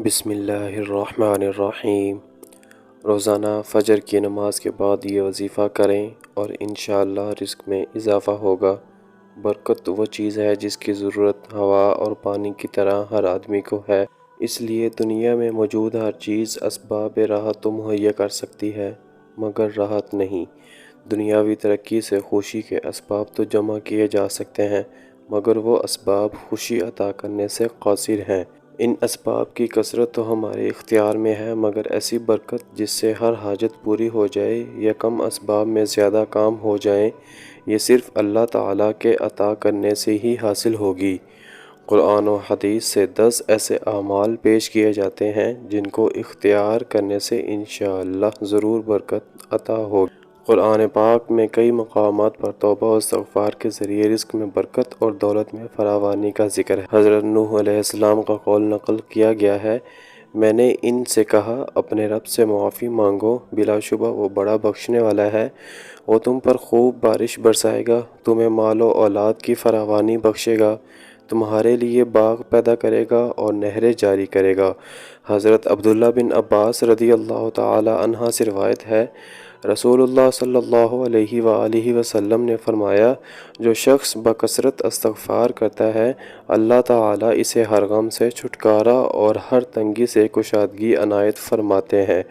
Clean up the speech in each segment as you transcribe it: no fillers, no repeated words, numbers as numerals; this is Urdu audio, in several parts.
بسم اللہ الرحمن الرحیم۔ روزانہ فجر کی نماز کے بعد یہ وظیفہ کریں اور انشاءاللہ رزق میں اضافہ ہوگا۔ برکت وہ چیز ہے جس کی ضرورت ہوا اور پانی کی طرح ہر آدمی کو ہے، اس لیے دنیا میں موجود ہر چیز اسباب راحت تو مہیا کر سکتی ہے مگر راحت نہیں۔ دنیاوی ترقی سے خوشی کے اسباب تو جمع کیے جا سکتے ہیں مگر وہ اسباب خوشی عطا کرنے سے قاصر ہیں۔ ان اسباب کی کثرت تو ہمارے اختیار میں ہے مگر ایسی برکت جس سے ہر حاجت پوری ہو جائے یا کم اسباب میں زیادہ کام ہو جائیں، یہ صرف اللہ تعالیٰ کے عطا کرنے سے ہی حاصل ہوگی۔ قرآن و حدیث سے 10 ایسے اعمال پیش کیے جاتے ہیں جن کو اختیار کرنے سے انشاءاللہ ضرور برکت عطا ہوگی۔ قرآن پاک میں کئی مقامات پر توبہ و استغفار کے ذریعے رزق میں برکت اور دولت میں فراوانی کا ذکر ہے۔ حضرت نوح علیہ السلام کا قول نقل کیا گیا ہے، میں نے ان سے کہا اپنے رب سے معافی مانگو، بلا شبہ وہ بڑا بخشنے والا ہے، وہ تم پر خوب بارش برسائے گا، تمہیں مال و اولاد کی فراوانی بخشے گا، تمہارے لیے باغ پیدا کرے گا اور نہریں جاری کرے گا۔ حضرت عبداللہ بن عباس رضی اللہ تعالی عنہ سے روایت ہے، رسول اللہ صلی اللہ علیہ وآلہ وسلم نے فرمایا، جو شخص بکثرت استغفار کرتا ہے اللہ تعالیٰ اسے ہر غم سے چھٹکارا اور ہر تنگی سے کشادگی عنایت فرماتے ہیں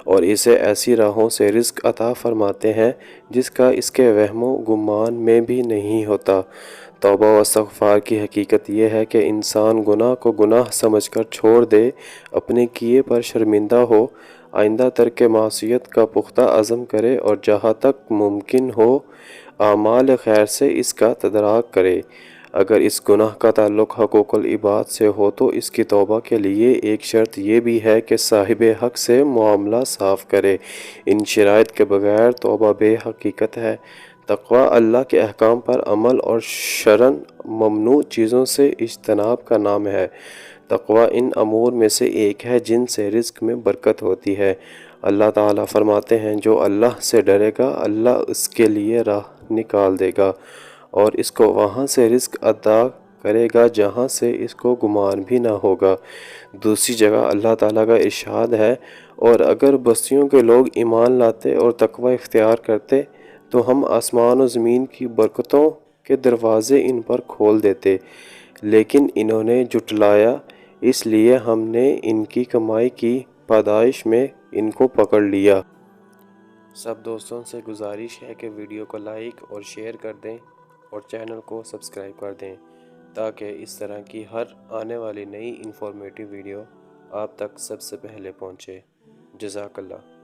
اور اسے ایسی راہوں سے رزق عطا فرماتے ہیں جس کا اس کے وہم و گمان میں بھی نہیں ہوتا۔ توبہ و استغفار کی حقیقت یہ ہے کہ انسان گناہ کو گناہ سمجھ کر چھوڑ دے، اپنے کیے پر شرمندہ ہو، آئندہ ترک معصیت کا پختہ عزم کرے اور جہاں تک ممکن ہو اعمال خیر سے اس کا تدارک کرے۔ اگر اس گناہ کا تعلق حقوق العباد سے ہو تو اس کی توبہ کے لیے ایک شرط یہ بھی ہے کہ صاحب حق سے معاملہ صاف کرے۔ ان شرائط کے بغیر توبہ بے حقیقت ہے۔ تقوی اللہ کے احکام پر عمل اور شرعاً ممنوع چیزوں سے اجتناب کا نام ہے۔ تقوی ان امور میں سے ایک ہے جن سے رزق میں برکت ہوتی ہے۔ اللہ تعالیٰ فرماتے ہیں، جو اللہ سے ڈرے گا اللہ اس کے لیے راہ نکال دے گا اور اس کو وہاں سے رزق عطا کرے گا جہاں سے اس کو گمان بھی نہ ہوگا۔ دوسری جگہ اللہ تعالیٰ کا ارشاد ہے، اور اگر بستیوں کے لوگ ایمان لاتے اور تقوی اختیار کرتے تو ہم آسمان و زمین کی برکتوں کے دروازے ان پر کھول دیتے، لیکن انہوں نے جھٹلایا، اس لیے ہم نے ان کی کمائی کی پاداش میں ان کو پکڑ لیا۔ سب دوستوں سے گزارش ہے کہ ویڈیو کو لائک اور شیئر کر دیں اور چینل کو سبسکرائب کر دیں تاکہ اس طرح کی ہر آنے والی نئی انفارمیٹیو ویڈیو آپ تک سب سے پہلے پہنچے۔ جزاک اللہ۔